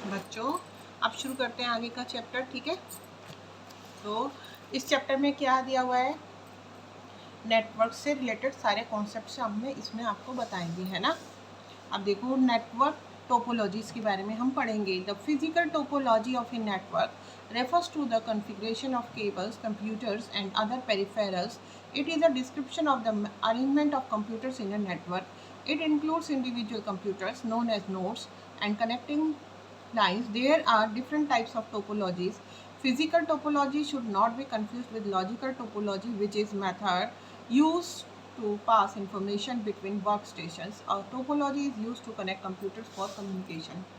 बच्चों अब शुरू करते हैं आगे का चैप्टर, ठीक है। तो इस चैप्टर में क्या दिया हुआ है, नेटवर्क से रिलेटेड सारे कॉन्सेप्ट्स हमने इसमें आपको बताएंगे, है ना। अब देखो नेटवर्क टोपोलॉजीज के बारे में हम पढ़ेंगे। The physical topology of a network refers to the configuration of cables, computers and other peripherals. It is a description of the arrangement of computers in a network. It includes individual computers known as nodes and connecting lines. There are different types of topologies. Physical topology should not be confused with logical topology, which is method used to pass information between workstations. Our topology is used to connect computers for communication.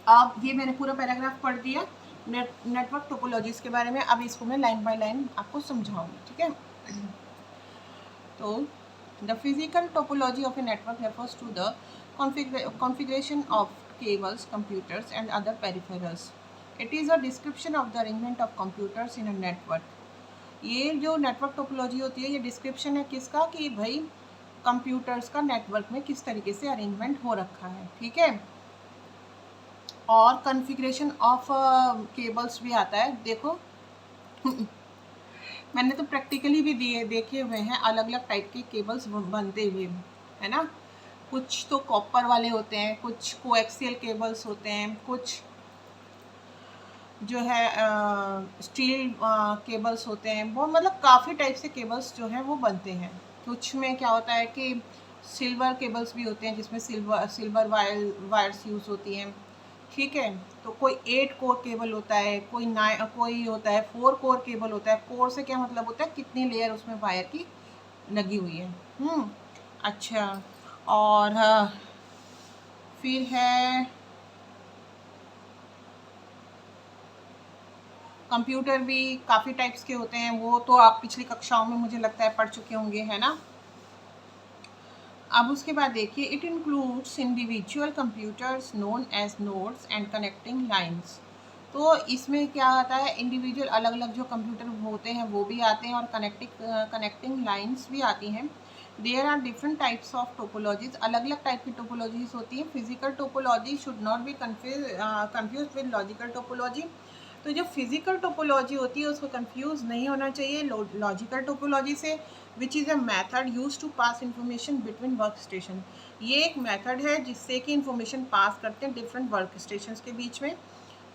अब ये मैंने पूरा paragraph पढ़ दिया network topologies के बारे में। अब इसको मैं लाइन बाय लाइन आपको समझाऊंगी, ठीक है। तो the physical topology of a network refers to the configuration of cables, computers and other peripherals. It is a description of the arrangement of computers in a network. ये जो network topology होती है ये description है किसका, कि भाई computers का नेटवर्क में किस तरीके से अरेंजमेंट हो रखा है, ठीक है। और कॉन्फ़िगरेशन ऑफ केबल्स भी आता है, देखो मैंने तो प्रैक्टिकली भी देखे हुए हैं अलग अलग टाइप के केबल्स बनते हुए, है ना। कुछ तो कॉपर वाले होते हैं, कुछ कोएक्सियल केबल्स होते हैं, कुछ जो है स्टील केबल्स होते हैं। वो मतलब काफ़ी टाइप से केबल्स जो हैं वो बनते हैं। कुछ में क्या होता है कि सिल्वर केबल्स भी होते हैं जिसमें सिल्वर वायर्स यूज़ होती हैं, ठीक है। तो कोई 8 कोर केबल होता है, कोई होता है 4 कोर केबल होता है। कोर से क्या मतलब होता है, कितनी लेयर उसमें वायर की लगी हुई है। अच्छा, और फिर है कंप्यूटर भी काफ़ी टाइप्स के होते हैं, वो तो आप पिछली कक्षाओं में मुझे लगता है पढ़ चुके होंगे, है ना। अब उसके बाद देखिए, it includes individual computers known as nodes and connecting lines. तो इसमें क्या आता है, इंडिविजुअल अलग अलग जो कंप्यूटर होते हैं वो भी आते हैं और कनेक्टिंग लाइंस भी आती हैं। There are different types of topologies, अलग अलग टाइप की टोपोलॉजीज होती हैं। Physical topology should not be confuse with logical topology. तो जो फिजिकल टोपोलॉजी होती है उसको कंफ्यूज नहीं होना चाहिए लॉजिकल टोपोलॉजी से, which is a method use to pass information between work station. ये एक मेथड है जिससे कि इंफॉर्मेशन पास करते हैं डिफरेंट वर्क स्टेशन के बीच में।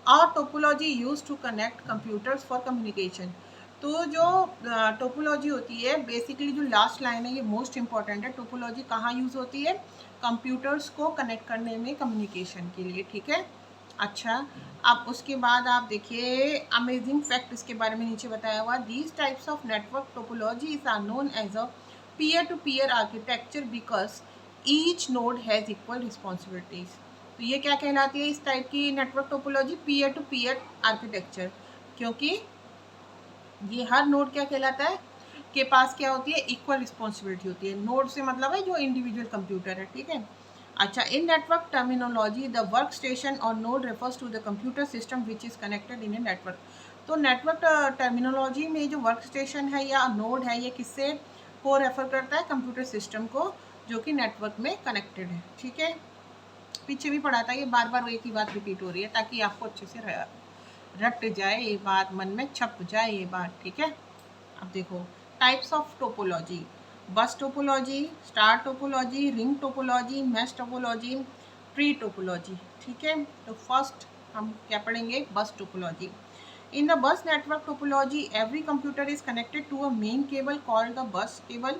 और topology use to connect computers for communication. तो जो टोपोलॉजी होती है, बेसिकली जो लास्ट लाइन है ये मोस्ट इंपॉर्टेंट है। टोपोलॉजी कहाँ यूज़ होती है, कंप्यूटर्स को कनेक्ट करने में, कम्युनिकेशन के लिए, ठीक है। अच्छा, अब उसके बाद आप देखिए अमेजिंग फैक्ट इसके बारे में नीचे बताया हुआ, these types of network topologies are known as a peer to peer architecture because each node has equal responsibilities. तो ये क्या कहलाती है इस टाइप की network topology, peer to peer architecture, क्योंकि ये हर नोड क्या कहलाता है के पास क्या होती है, इक्वल रिस्पॉन्सिबिलिटी होती है। नोड से मतलब है जो इंडिविजुअल कंप्यूटर है, ठीक है। अच्छा, in network terminology the work station और node refers to the computer system which is connected in a network. तो नेटवर्क टर्मिनोलॉजी में जो वर्क स्टेशन है या नोड है ये किससे को रेफर करता है, कंप्यूटर सिस्टम को, जो कि नेटवर्क में कनेक्टेड है, ठीक है। पीछे भी पढ़ा था, ये बार बार एक ही बात रिपीट हो रही है ताकि आपको अच्छे से रट जाए ये बात, मन में छप जाए ये बात, ठीक है। अब देखो टाइप्स ऑफ टोपोलॉजी, बस topology, star topology, ring topology, mesh topology, tree topology, ठीक है। तो फर्स्ट हम क्या पढ़ेंगे, बस topology. In the bus network topology, every computer is connected to a main cable called the bus cable.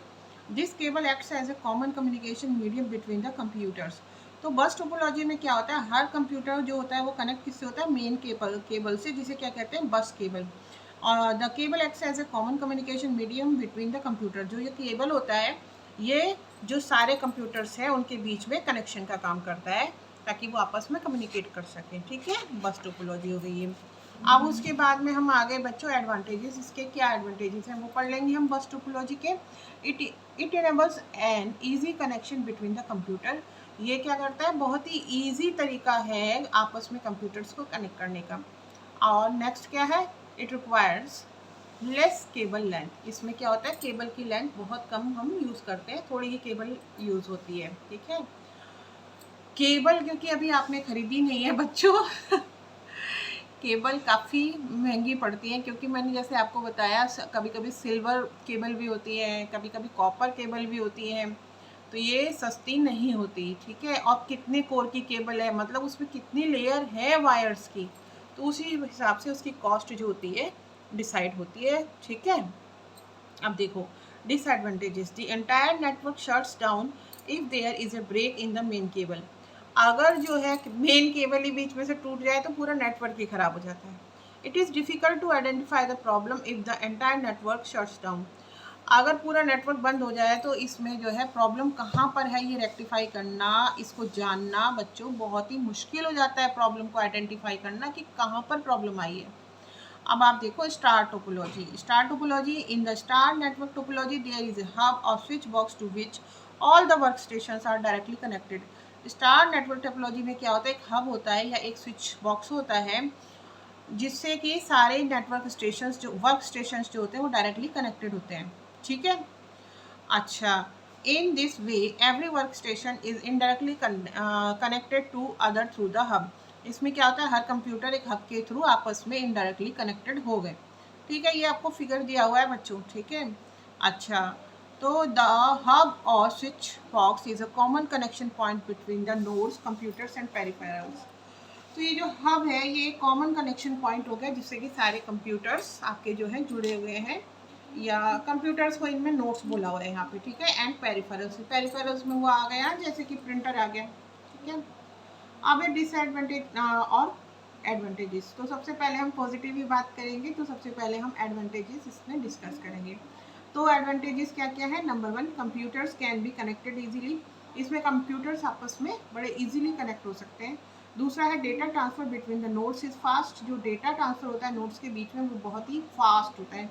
This cable acts as a common communication medium between the computers. तो बस topology में क्या होता है, हर कंप्यूटर जो होता है वो कनेक्ट किससे होता है, मेन केबल से, जिसे क्या कहते हैं, बस केबल। और the cable acts as a common communication medium between the computer. जो ये केबल होता है ये जो सारे कंप्यूटर्स हैं उनके बीच में कनेक्शन का काम करता है ताकि वो आपस में कम्युनिकेट कर सकें, ठीक है। बस टोपोलॉजी हो गई है। अब उसके बाद में हम आगे बच्चों एडवांटेजेस, इसके क्या एडवांटेजेस हैं वो पढ़ लेंगे हम बस टोपोलॉजी के। It enables an easy connection between the computer. ये क्या करता है, बहुत ही ईजी तरीका है आपस में कंप्यूटर्स को कनेक्ट करने का। और नेक्स्ट क्या है, it requires less cable length. इसमें क्या होता है, केबल की लेंथ बहुत कम हम यूज़ करते हैं, थोड़ी ही केबल यूज़ होती है, ठीक है। केबल क्योंकि अभी आपने खरीदी नहीं है बच्चों केबल काफ़ी महंगी पड़ती है, क्योंकि मैंने जैसे आपको बताया कभी कभी सिल्वर केबल भी होती है, कभी कभी कॉपर केबल भी होती है, तो ये सस्ती नहीं होती। ठीक है, और कितने कोर की केबल है, मतलब उसमें कितनी लेयर है वायर्स की, तो उसी हिसाब से उसकी कॉस्ट जो होती है डिसाइड होती है। ठीक है, अब देखो disadvantages. The entire network shuts down if there is a break in the main cable. अगर जो है मेन केबल ही बीच में से टूट जाए तो पूरा नेटवर्क ही खराब हो जाता है। It is difficult to identify the problem if the entire network shuts down. अगर पूरा नेटवर्क बंद हो जाए तो इसमें जो है प्रॉब्लम कहाँ पर है ये रेक्टिफाई करना, इसको जानना बच्चों बहुत ही मुश्किल हो जाता है, प्रॉब्लम को आइडेंटिफाई करना कि कहाँ पर प्रॉब्लम आई है। अब आप देखो star topology. Star topology, in the star network topology there is a hub or switch box to which all the workstations are directly connected। Star network topology में क्या होता है, एक हब होता है या एक स्विच बॉक्स होता है जिससे कि सारे नेटवर्क स्टेशंस जो वर्क स्टेशंस जो होते हैं वो डायरेक्टली कनेक्टेड होते हैं। ठीक है, अच्छा, in this way every work station is indirectly connected to other through the hub. इसमें क्या होता है, हर कंप्यूटर एक हब के थ्रू आपस में इनडायरेक्टली कनेक्टेड हो गए। ठीक है, ये आपको फिगर दिया हुआ है बच्चों। ठीक है, अच्छा, तो the hub or switch box is a common connection point between the nodes computers and peripherals. तो ये जो हब है ये कॉमन कनेक्शन पॉइंट हो गया जिससे कि सारे कंप्यूटर्स आपके जो है जुड़े हुए हैं, या कंप्यूटर्स को इनमें नोट्स बोला हुआ है यहाँ पे। ठीक है, एंड पेरिफेरल्स, पेरिफेरल्स में वो आ गया जैसे कि प्रिंटर आ गया। ठीक है, अब ये डिसएडवांटेज और एडवांटेजेस। तो सबसे पहले हम पॉजिटिव ही बात करेंगे, तो सबसे पहले हम एडवांटेजेस इसमें डिस्कस करेंगे। तो एडवांटेजेस क्या क्या है, number 1, computers can be connected easily. इसमें कंप्यूटर्स आपस में बड़े इजीली कनेक्ट हो सकते हैं। दूसरा है data transfer between the nodes is fast. जो डेटा ट्रांसफर होता है नोड्स के बीच में वो बहुत ही फास्ट होता है।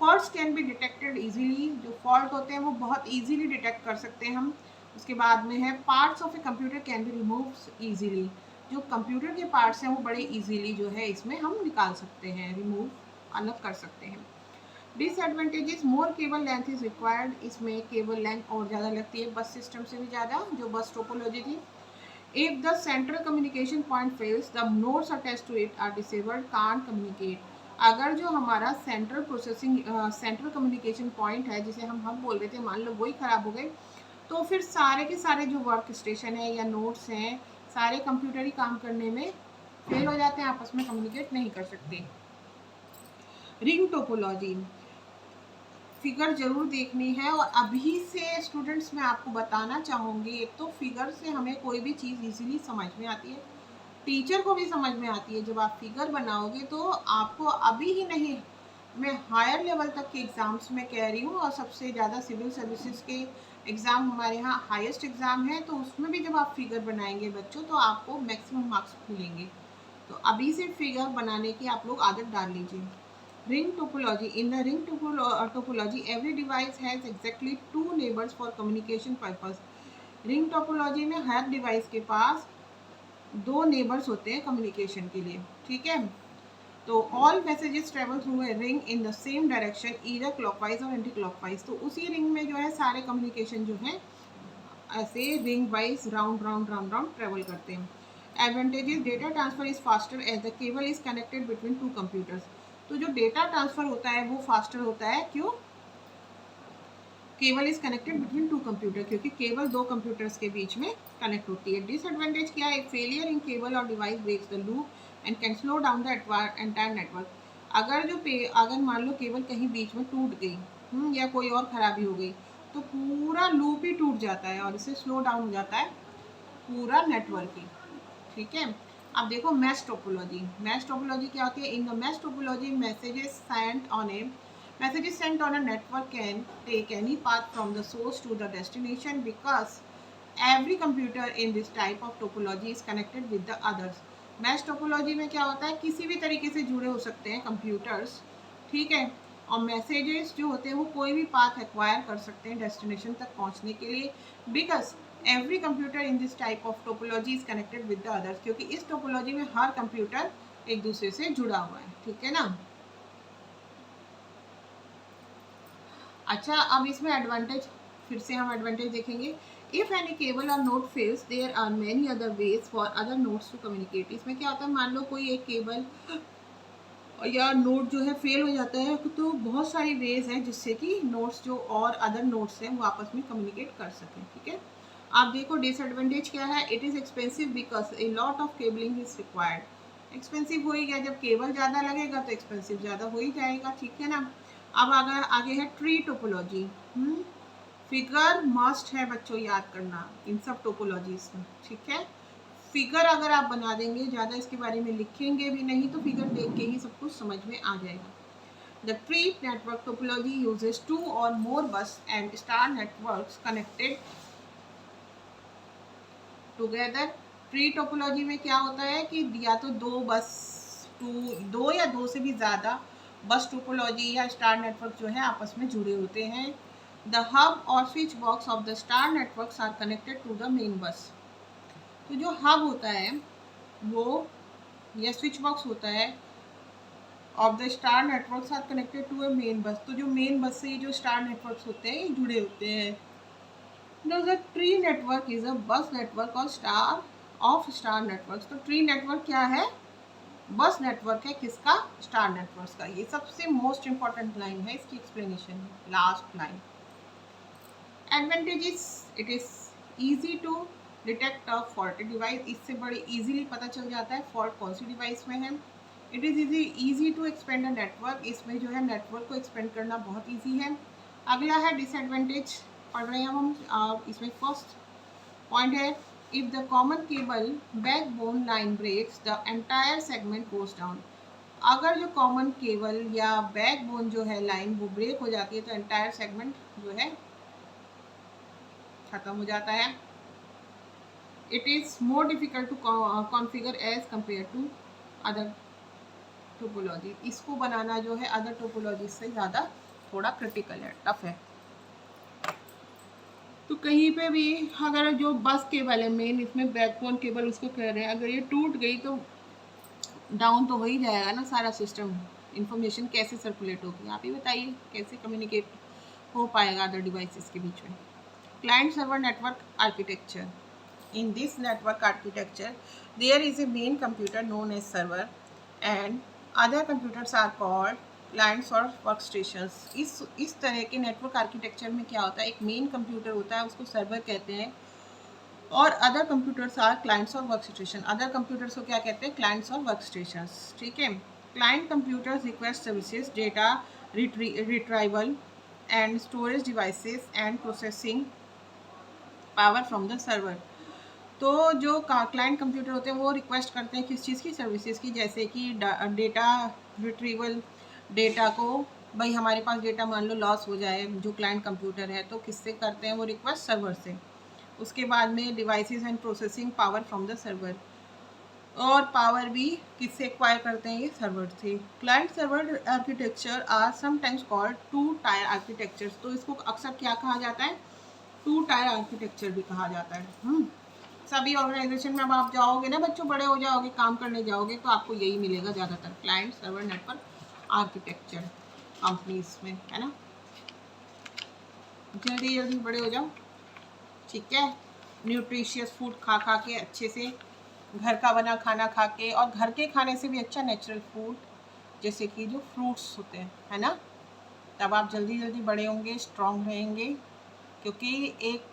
Faults can be detected easily. जो फॉल्ट होते हैं वो बहुत इजीली डिटेक्ट कर सकते हैं हम। उसके बाद में है parts of a computer can be remove easily. जो कंप्यूटर के पार्ट्स हैं वो बड़े इजीली जो है इसमें हम निकाल सकते हैं, रिमूव अलग कर सकते हैं। Disadvantages, more cable length is required. इसमें केबल लेंथ और ज़्यादा लगती है बस सिस्टम से भी ज़्यादा, जो बस टोपोलॉजी थी। If the central communication point fails the nodes attached to it are disabled, can't communicate. अगर जो हमारा सेंट्रल कम्युनिकेशन पॉइंट है जिसे हम हब बोल रहे थे, मान लो वही खराब हो गए तो फिर सारे के सारे जो वर्क स्टेशन है या नोड्स हैं सारे कंप्यूटर ही काम करने में फेल हो जाते हैं, आपस में कम्युनिकेट नहीं कर सकते। रिंग टोपोलॉजी, फिगर जरूर देखनी है, और अभी से स्टूडेंट्स मैं आपको बताना चाहूँगी, एक तो फिगर से हमें कोई भी चीज़ इजीली समझ में आती है, टीचर को भी समझ में आती है। जब आप फिगर बनाओगे तो आपको अभी ही नहीं, मैं हायर लेवल तक के एग्ज़ाम्स में कह रही हूँ, और सबसे ज़्यादा सिविल सर्विसेज के एग्ज़ाम हमारे यहाँ हाईएस्ट एग्ज़ाम है, तो उसमें भी जब आप फिगर बनाएंगे बच्चों तो आपको मैक्सिमम मार्क्स मिलेंगे। तो अभी से फिगर बनाने की आप लोग आदत डाल लीजिए। Ring topology, in the ring topology every device has exactly 2 neighbours for communication purpose. Ring topology में हर डिवाइस के पास 2 नेबर्स होते हैं कम्युनिकेशन के लिए। ठीक है, तो all messages travel through a ring in the same direction, either clockwise और एंटी क्लॉकवाइज। तो उसी रिंग में जो है सारे कम्युनिकेशन जो है ऐसे ring wise round round round round travel करते हैं। Advantages, data transfer is faster as the cable is connected between 2 computers. तो जो डेटा ट्रांसफर होता है वो फास्टर होता है, क्यों, cable is connected between 2 computer, क्योंकि केबल 2 कंप्यूटर्स के बीच में कनेक्ट होती है। डिसएडवांटेज क्या है, failure in cable or device breaks the loop and can slow down the entire network. अगर मान लो केबल कहीं बीच में टूट गई या कोई और खराबी हो गई तो पूरा लूप ही टूट जाता है और इससे स्लो डाउन हो जाता है पूरा नेटवर्क ही। ठीक है, अब देखो मैश टोपोलॉजी। मैश टोपोलॉजी क्या होती है, in the mesh topology messages sent on a network can take any path from the source to the destination because every computer in this type of topology is connected with the others। Mesh topology में क्या होता है, किसी भी तरीके से जुड़े हो सकते हैं कंप्यूटर्स। ठीक है, और मैसेजेस जो होते हैं वो कोई भी पाथ एक्वायर कर सकते हैं डेस्टिनेशन तक पहुंचने के लिए, because every computer in this type of topology is connected with the others, क्योंकि इस टोपोलॉजी में हर कंप्यूटर एक दूसरे से जुड़ा हुआ है। ठीक है ना। अच्छा, अब इसमें एडवांटेज, फिर से हम एडवांटेज देखेंगे। If any cable or node fails there are many other ways for other nodes to communicate. इसमें क्या होता है, मान लो कोई एक केबल या नोड जो है फेल हो जाता है, तो बहुत सारी वेज हैं जिससे कि नोड्स जो और अदर नोड्स हैं वो आपस में कम्युनिकेट कर सकें। ठीक है, आप देखो डिसएडवांटेज क्या है, it is expensive because a lot of cabling is required. Expensive हो ही गया, जब केबल ज़्यादा लगेगा तो एक्सपेंसिव ज़्यादा हो ही जाएगा। ठीक है ना। अब अगर आगे है ट्री टोपोलॉजी। फिगर मस्ट है बच्चों याद करना इन सब टोपोलॉजीज में। ठीक है, फिगर अगर आप बना देंगे, ज़्यादा इसके बारे में लिखेंगे भी नहीं तो फिगर देख के ही सब कुछ समझ में आ जाएगा। The tree network topology uses 2 और मोर बस and star networks connected together. Tree topology में क्या होता है कि या तो दो या दो से भी ज़्यादा बस टोपोलॉजी या स्टार नेटवर्क जो है आपस में जुड़े होते हैं। The hub or switch box of the star networks are connected to the main bus. तो जो हब होता है वो या स्विच बॉक्स होता है of the star networks are connected to a main bus. तो जो मेन बस से जो स्टार नेटवर्क्स होते हैं ये जुड़े होते हैं। द ट्री नेटवर्क इज अ बस नेटवर्क और स्टार ऑफ स्टार नेटवर्क्स। तो ट्री नेटवर्क क्या है, बस नेटवर्क है किसका, स्टार नेटवर्क्स का। ये सबसे मोस्ट इंपॉर्टेंट लाइन है, इसकी explanation last line. Advantages, it is easy to detect a faulty device. इससे बड़े इजीली पता चल जाता है फॉल्ट कौन सी डिवाइस में है। It is easy to expand a network. इसमें जो है नेटवर्क को एक्सपेंड करना बहुत ईजी है। अगला है डिसएडवांटेज, पढ़ रहे हैं हम। इसमें फर्स्ट पॉइंट है, if the common cable backbone line breaks the entire segment goes down. अगर जो कॉमन केबल या बैकबोन जो है लाइन वो ब्रेक हो जाती है तो एंटायर सेगमेंट जो है खत्म हो जाता है। It is more difficult to configure as compare to other topology. इसको बनाना जो है अदर टोपोलॉजी से ज़्यादा थोड़ा क्रिटिकल है, टफ है। तो कहीं पे भी अगर जो बस केबल है मेन, इसमें बैकबोन केबल उसको कह रहे हैं, अगर ये टूट गई तो डाउन तो हो ही जाएगा ना सारा सिस्टम। इंफॉर्मेशन कैसे सर्कुलेट होगी, आप ही बताइए, कैसे कम्युनिकेट हो पाएगा अदर डिवाइसेस के बीच में। Client server network architecture. In this network architecture, there is a main computer known as server and other computers are called clients or workstations. इस तरह के नेटवर्क आर्किटेक्चर में क्या होता है, एक मेन कंप्यूटर होता है उसको सर्वर कहते हैं और अदर कंप्यूटर्स आर क्लाइंट्स और वर्क स्टेशन। अदर कंप्यूटर्स को क्या कहते हैं, क्लाइंट्स और वर्क स्टेशंस। ठीक है, client computers request services, data retrieval and storage devices and processing power from the server. तो जो क्लाइंट कंप्यूटर होते हैं वो रिक्वेस्ट करते हैं किस चीज़ की, सर्विसेज की, जैसे कि डेटा रिट्रीवल, डेटा को भाई हमारे पास डेटा मान लो लॉस हो जाए जो क्लाइंट कंप्यूटर है तो किससे करते हैं वो रिक्वेस्ट, सर्वर से। उसके बाद में devices and processing power from the server, और पावर भी किससे एक्वायर करते हैं, ये सर्वर से। Client server architecture are sometimes called two tier architectures. तो इसको अक्सर क्या कहा जाता है, टू टायर आर्किटेक्चर भी कहा जाता है। सभी ऑर्गेनाइजेशन में अब आप जाओगे ना बच्चों, बड़े हो जाओगे, काम करने जाओगे तो आपको यही मिलेगा ज़्यादातर, client server network architecture companies में, है ना। जल्दी जल्दी बड़े हो जाओ, ठीक है। न्यूट्रिशियस फूड खा खा के, अच्छे से घर का बना खाना खा के, और घर के खाने से भी अच्छा नेचुरल फूड जैसे कि जो फ्रूट्स होते हैं, है ना। तब आप जल्दी जल्दी बड़े होंगे, स्ट्रॉन्ग रहेंगे। क्योंकि एक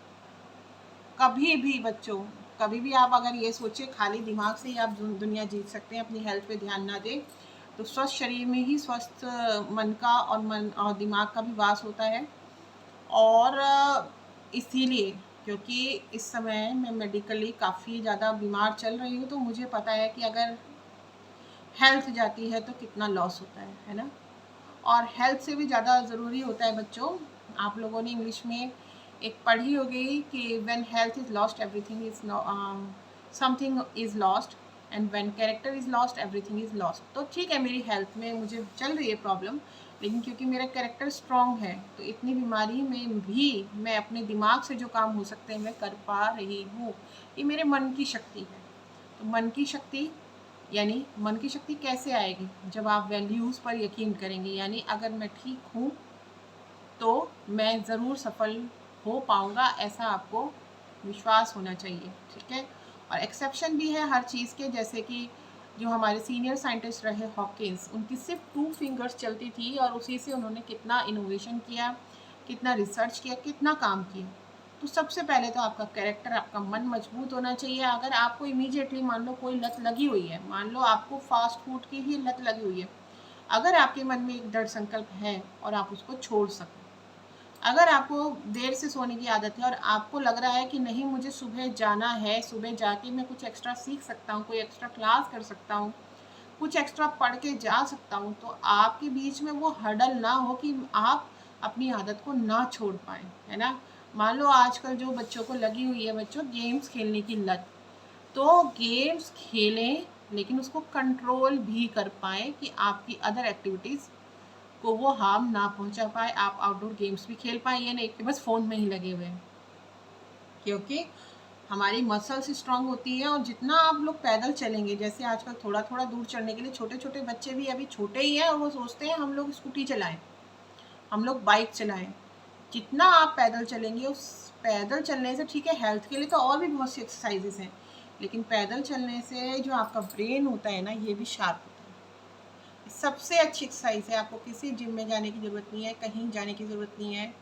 कभी भी बच्चों, कभी भी आप अगर ये सोचे खाली दिमाग से ही आप दुनिया जीत सकते हैं, अपनी हेल्थ पे ध्यान ना दें, तो स्वस्थ शरीर में ही स्वस्थ मन का और दिमाग का भी वास होता है। और इसीलिए क्योंकि इस समय मैं मेडिकली काफ़ी ज़्यादा बीमार चल रही हूँ, तो मुझे पता है कि अगर हेल्थ जाती है तो कितना लॉस होता है ना। और हेल्थ से भी ज़्यादा ज़रूरी होता है बच्चों, आप लोगों ने इंग्लिश में एक पढ़ी होगी कि when health is lost everything is something is lost, and when character is lost everything is lost. तो ठीक है, मेरी हेल्थ में मुझे चल रही है प्रॉब्लम, लेकिन क्योंकि मेरा कैरेक्टर स्ट्रॉन्ग है तो इतनी बीमारी में भी मैं अपने दिमाग से जो काम हो सकते हैं मैं कर पा रही हूँ। ये मेरे मन की शक्ति है। तो मन की शक्ति यानी मन की शक्ति कैसे आएगी, जब आप वैल्यूज़ पर यकीन करेंगे। यानी अगर मैं ठीक हूँ तो मैं ज़रूर सफल हो पाऊँगा, ऐसा आपको विश्वास होना चाहिए, ठीक है। और एक्सेप्शन भी है हर चीज़ के, जैसे कि जो हमारे सीनियर साइंटिस्ट रहे हॉकिंस, उनकी सिर्फ 2 फिंगर्स चलती थी और उसी से उन्होंने कितना इनोवेशन किया, कितना रिसर्च किया, कितना काम किया। तो सबसे पहले तो आपका कैरेक्टर, आपका मन मजबूत होना चाहिए। अगर आपको इमीडिएटली मान लो कोई लत लगी हुई है, मान लो आपको फास्ट फूड की ही लत लगी हुई है, अगर आपके मन में एक दृढ़ संकल्प है और आप उसको छोड़ सकें, अगर आपको देर से सोने की आदत है और आपको लग रहा है कि नहीं मुझे सुबह जाना है, सुबह जाके मैं कुछ एक्स्ट्रा सीख सकता हूँ, कोई एक्स्ट्रा क्लास कर सकता हूँ, कुछ एक्स्ट्रा पढ़ के जा सकता हूँ, तो आपके बीच में वो हर्डल ना हो कि आप अपनी आदत को ना छोड़ पाएँ, है ना। मान लो आजकल जो बच्चों को लगी हुई है बच्चों गेम्स खेलने की लत, तो गेम्स खेलें लेकिन उसको कंट्रोल भी कर पाएँ कि आपकी अदर एक्टिविटीज़ को वो हार्म ना पहुंचा पाए, आप आउटडोर गेम्स भी खेल पाए, ये नहीं कि बस फ़ोन में ही लगे हुए हैं। क्योंकि हमारी मसल्स स्ट्रांग होती है और जितना आप लोग पैदल चलेंगे, जैसे आजकल थोड़ा थोड़ा दूर चलने के लिए छोटे छोटे बच्चे भी अभी छोटे ही हैं और वो सोचते हैं हम लोग स्कूटी चलाएं, हम लोग बाइक चलाएं। जितना आप पैदल चलेंगे, उस पैदल चलने से, ठीक है हेल्थ के लिए तो और भी बहुत सी एक्सरसाइजेस हैं, लेकिन पैदल चलने से जो आपका ब्रेन होता है ना, ये भी शार्प होता है। सबसे अच्छी एक्सरसाइज है, आपको किसी जिम में जाने की ज़रूरत नहीं है, कहीं जाने की ज़रूरत नहीं है।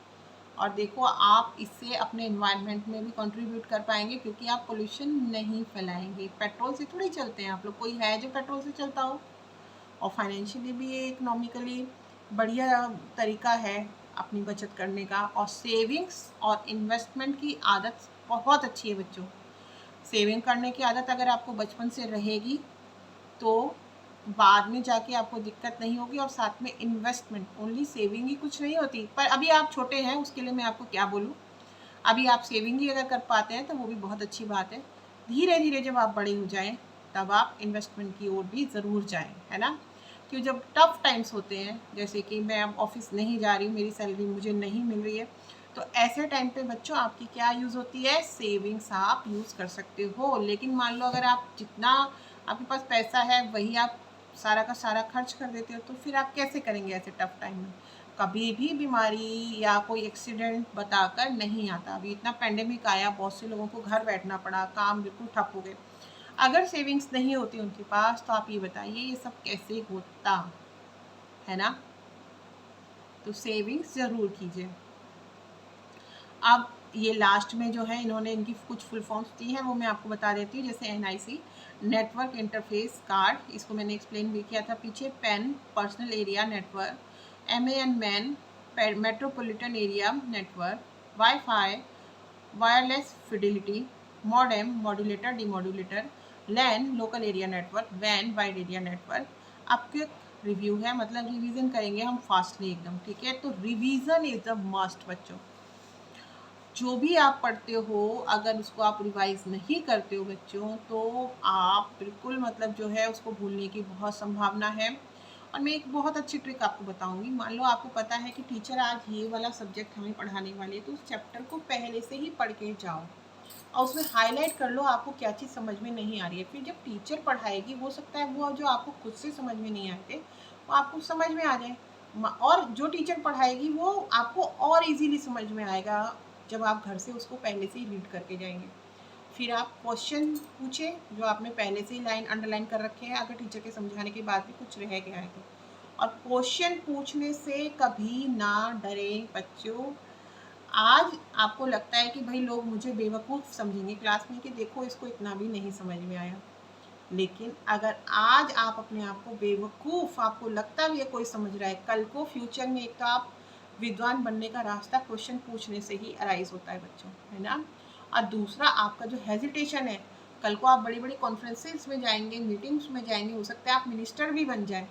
और देखो आप इससे अपने इन्वायरमेंट में भी कंट्रीब्यूट कर पाएंगे, क्योंकि आप पोल्यूशन नहीं फैलाएंगे। पेट्रोल से थोड़ी चलते हैं आप लोग, कोई है जो पेट्रोल से चलता हो। और फाइनेंशियली भी ये इकोनॉमिकली बढ़िया तरीका है अपनी बचत करने का। और सेविंग्स और इन्वेस्टमेंट की आदत बहुत अच्छी है बच्चों। सेविंग करने की आदत अगर आपको बचपन से रहेगी तो बाद में जाके आपको दिक्कत नहीं होगी। और साथ में इन्वेस्टमेंट, ओनली सेविंग ही कुछ नहीं होती, पर अभी आप छोटे हैं उसके लिए मैं आपको क्या बोलूँ। अभी आप सेविंग ही अगर कर पाते हैं तो वो भी बहुत अच्छी बात है। धीरे धीरे जब आप बड़े हो जाएं तब आप इन्वेस्टमेंट की ओर भी ज़रूर जाएं, है ना। क्यों, जब टफ टाइम्स होते हैं, जैसे कि मैं अब ऑफिस नहीं जा रही हूँ, मेरी सैलरी मुझे नहीं मिल रही है, तो ऐसे टाइम पे बच्चों आपकी क्या यूज़ होती है, सेविंग्स आप यूज़ कर सकते हो। लेकिन मान लो अगर आप जितना आपके पास पैसा है वही आप सारा का सारा खर्च कर देते हो, तो फिर आप कैसे करेंगे ऐसे टफ टाइम में। कभी भी बीमारी या कोई एक्सीडेंट बताकर नहीं आता। अभी इतना पेंडेमिक आया, बहुत से लोगों को घर बैठना पड़ा, काम बिल्कुल ठप हो गए। अगर सेविंग्स नहीं होती उनके पास, तो आप ये बताइए ये सब कैसे होता, है ना। तो सेविंग्स ज़रूर कीजिए। अब ये लास्ट में जो है इन्होंने इनकी कुछ फुल फॉर्म्स दी हैं, वो मैं आपको बता देती हूँ। जैसे NIC, नेटवर्क इंटरफेस कार्ड, इसको मैंने एक्सप्लेन भी किया था पीछे। PAN, personal area network. MAN, MAN, metropolitan area network. Wifi, wireless fidelity. Modem, modulator, demodulator. LAN, local area network. वैन, वाइड एरिया नेटवर्क। आपके रिव्यू है, मतलब रिवीजन करेंगे हम फास्टली एकदम, ठीक है। तो रिवीजन इज द मस्ट बच्चों। जो भी आप पढ़ते हो अगर उसको आप रिवाइज नहीं करते हो बच्चों, तो आप बिल्कुल मतलब जो है उसको भूलने की बहुत संभावना है। और मैं एक बहुत अच्छी ट्रिक आपको बताऊंगी। मान लो आपको पता है कि टीचर आज ये वाला सब्जेक्ट हमें पढ़ाने वाली है, तो उस चैप्टर को पहले से ही पढ़ के जाओ और उसमें हाईलाइट कर लो आपको क्या चीज़ समझ में नहीं आ रही है। फिर जब टीचर पढ़ाएगी, हो सकता है वो जो आपको खुद से समझ में नहीं आए थे वो आपको समझ में आ जाए। और जो टीचर पढ़ाएगी वो आपको और इजीली समझ में आएगा जब आप घर से उसको पहले से ही रीड करके जाएंगे। फिर आप क्वेश्चन पूछे जो आपने पहले से ही लाइन अंडरलाइन कर रखे हैं, अगर टीचर के समझाने के बाद भी कुछ रह गया है तो। और क्वेश्चन पूछने से कभी ना डरे बच्चों। आज आपको लगता है कि भाई लोग मुझे बेवकूफ़ समझेंगे क्लास में कि देखो इसको इतना भी नहीं समझ में आया, लेकिन अगर आज आप अपने आप को बेवकूफ़, आपको लगता भी है कोई समझ रहा है, कल को फ्यूचर में एक तो आप विद्वान बनने का रास्ता क्वेश्चन पूछने से ही अराइज होता है बच्चों, है ना। और दूसरा आपका जो हेजिटेशन है, कल को आप बड़ी बड़ी कॉन्फ्रेंसेस में जाएंगे, मीटिंग्स में जाएंगे, हो सकता है आप मिनिस्टर भी बन जाए,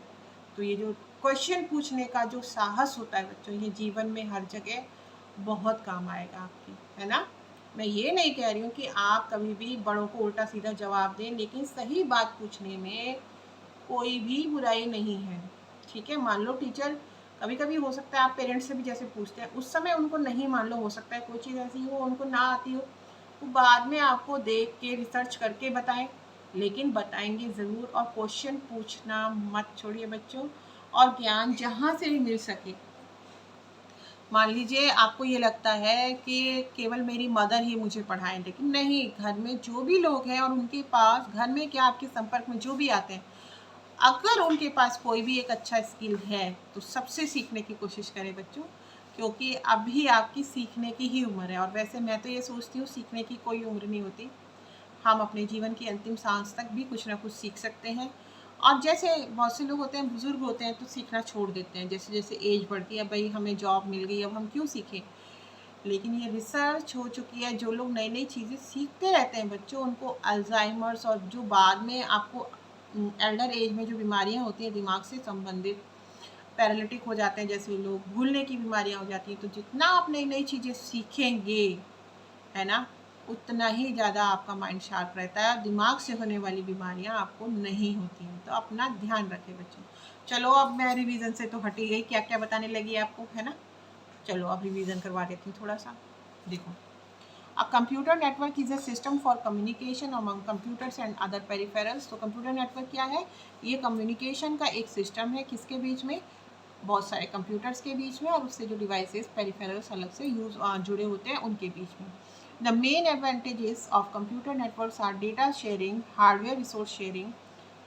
तो ये जो क्वेश्चन पूछने का जो साहस होता है बच्चों, ये जीवन में हर जगह बहुत काम आएगा आपकी, है ना। मैं ये नहीं कह रही हूँ कि आप कभी भी बड़ों को उल्टा सीधा जवाब दें, लेकिन सही बात पूछने में कोई भी बुराई नहीं है, ठीक है। मान लो टीचर, कभी कभी हो सकता है आप पेरेंट्स से भी जैसे पूछते हैं, उस समय उनको नहीं, मान लो हो सकता है कोई चीज़ ऐसी हो उनको ना आती हो, तो बाद में आपको देख के रिसर्च करके बताएं, लेकिन बताएंगे ज़रूर। और क्वेश्चन पूछना मत छोड़िए बच्चों। और ज्ञान जहाँ से भी मिल सके मान लीजिए आपको ये लगता है कि केवल मेरी मदर ही मुझे पढ़ाएं, लेकिन नहीं, घर में जो भी लोग हैं और उनके पास घर में क्या आपके संपर्क में जो भी आते हैं, अगर उनके पास कोई भी एक अच्छा स्किल है तो सबसे सीखने की कोशिश करें बच्चों, क्योंकि अभी आपकी सीखने की ही उम्र है। और वैसे मैं तो ये सोचती हूँ सीखने की कोई उम्र नहीं होती, हम अपने जीवन की अंतिम सांस तक भी कुछ ना कुछ सीख सकते हैं। और जैसे बहुत से लोग होते हैं, बुजुर्ग होते हैं, तो सीखना छोड़ देते हैं, जैसे जैसे एज बढ़ती है, भाई हमें जॉब मिल गई अब हम क्यों सीखें। लेकिन ये रिसर्च हो चुकी है, जो लोग नई नई चीज़ें सीखते रहते हैं बच्चों, उनको अल्जाइमर्स और जो बाद में आपको एल्डर एज में जो बीमारियां होती हैं दिमाग से संबंधित, पैरालिटिक हो जाते हैं जैसे लोग, भूलने की बीमारियां हो जाती हैं। तो जितना आप नई नई चीज़ें सीखेंगे, है ना, उतना ही ज़्यादा आपका माइंड शार्प रहता है, दिमाग से होने वाली बीमारियां आपको नहीं होती हैं। तो अपना ध्यान रखें बच्चों। चलो अब मैं रिवीजन से तो हटी गई, क्या क्या बताने लगी आपको, है ना। चलो अब रिवीजन करवा देती हूँ थोड़ा सा। देखो, अ computer network is a system for communication among computers and other peripherals. तो कंप्यूटर नेटवर्क क्या है, ये कम्युनिकेशन का एक सिस्टम है, किसके बीच में, बहुत सारे कंप्यूटर्स के बीच में, और उससे जो डिवाइसेस पेरिफेरल्स अलग से जुड़े होते हैं उनके बीच में। The main advantages of computer networks are data sharing, hardware resource sharing,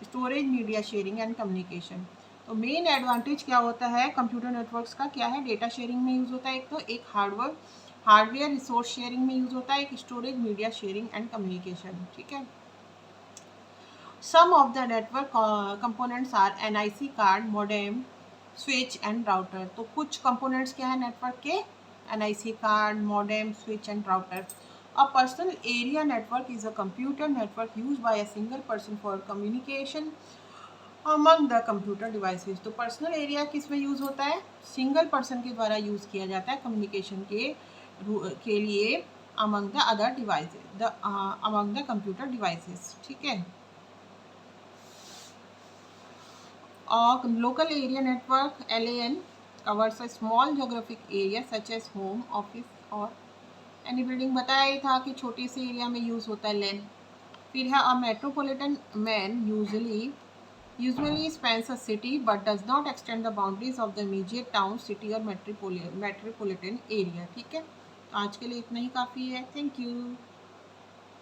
storage, media sharing and communication. तो मेन एडवांटेज क्या होता है कंप्यूटर नेटवर्क्स का, क्या है, डेटा शेयरिंग में यूज़ होता है, एक तो एक हार्डवेयर रिसोर्स शेयरिंग में यूज़ होता है, एक storage, media sharing and communication, ठीक है। Some of the network components are NIC card, modem, switch and router. तो कुछ कंपोनेंट्स क्या है नेटवर्क के, NIC card, modem, switch and router. A personal area network is a computer network use by a single person for communication among the computer devices. तो personal area किस में use होता है, सिंगल पर्सन के द्वारा use किया जाता है कम्युनिकेशन के लिए among the other devices, the among the computer devices, ठीक है। और local area network LAN covers a small geographic area such as home, office और एनी बिल्डिंग। बताया ही था कि छोटे से एरिया में यूज़ होता है LAN। फिर है अ metropolitan man usually spans a city but does not extend the boundaries of the immediate town, city और metropolitan area, ठीक है। तो आज के लिए इतना ही काफ़ी है। Thank you.